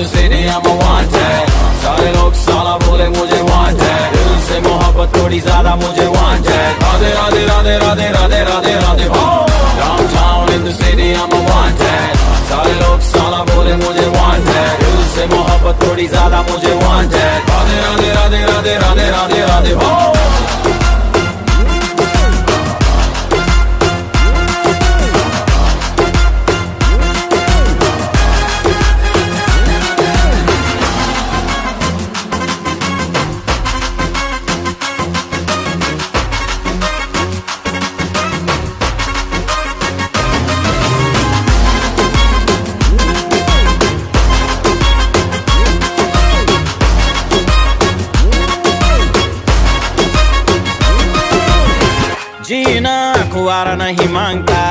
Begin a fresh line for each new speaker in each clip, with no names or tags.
the city, I'm a wanted. सारे लोग साला बोले मुझे wanted. दिल से मोहब्बत थोड़ी ज्यादा मुझे wanted. Radhe Radhe Radhe Radhe Radhe Radhe Radhe Downtown in the city, I'm a wanted. सारे लोग साला बोले मुझे wanted. दिल से मोहब्बत थोड़ी ज्यादा मुझे wanted. राधे राधे राधे राधे राधे राधे राधे जीना कुआरा नहीं मांगता,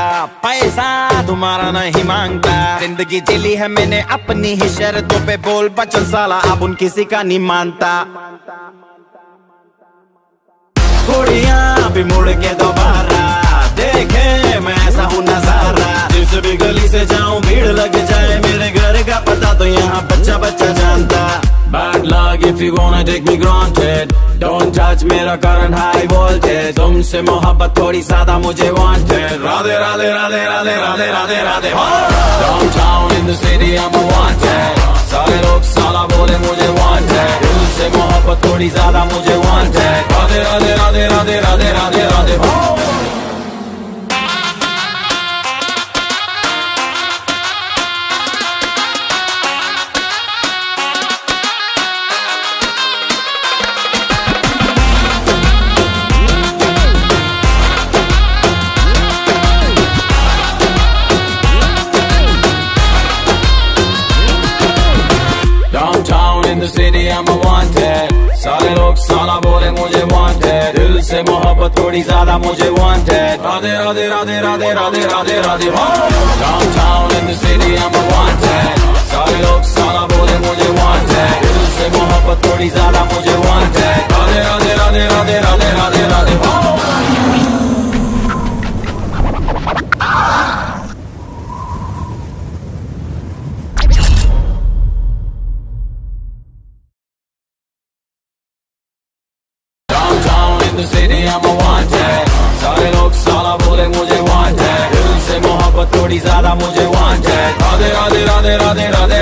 पैसा तुम्हारा नहीं मांगता। जिंदगी जिली है मैंने अपनी ही शर्तों पे, बोल बचन साला अब उन किसी का नहीं मानता। कुड़ियां भी मुड़ के दोबारा देखे मैं ऐसा हूँ नजारा। जिस भी गली से जाऊं भीड़ लग जाए, मेरे घर का पता तो यहाँ बच्चा बच्चा जानता। Bad luck if you wanna take me granted, don't touch मेरा current high voltage। तुमसे मोहब्बत थोड़ी ज्यादा मुझे wanted। Radhe Radhe Radhe Radhe Radhe Radhe Radhe Downtown in the city, I'm a wanted। सारे लोग साला बोले मुझे wanted। दिल से मोहब्बत थोड़ी ज्यादा मुझे wanted। Radhe Radhe Radhe Radhe Radhe Radhe Radhe in the city, I'm a wanted। सारे लोग साला बोले मुझे wanted। दिल से मोहब्बत थोड़ी ज्यादा मुझे wanted। Radhe Radhe Radhe Radhe Radhe Radhe Radhe Downtown in the city, I'm a wanted। सारे लोग साला बोले मुझे wanted। दिल से मोहब्बत थोड़ी ज्यादा मुझे wanted। Radhe Radhe Radhe Radhe Radhe Radhe Radhe in the city, I'm a wanted। सारे लोग साला बोले मुझे wanted। दिल से मोहब्बत थोड़ी ज्यादा मुझे wanted। राधे राधे राधे राधे राधे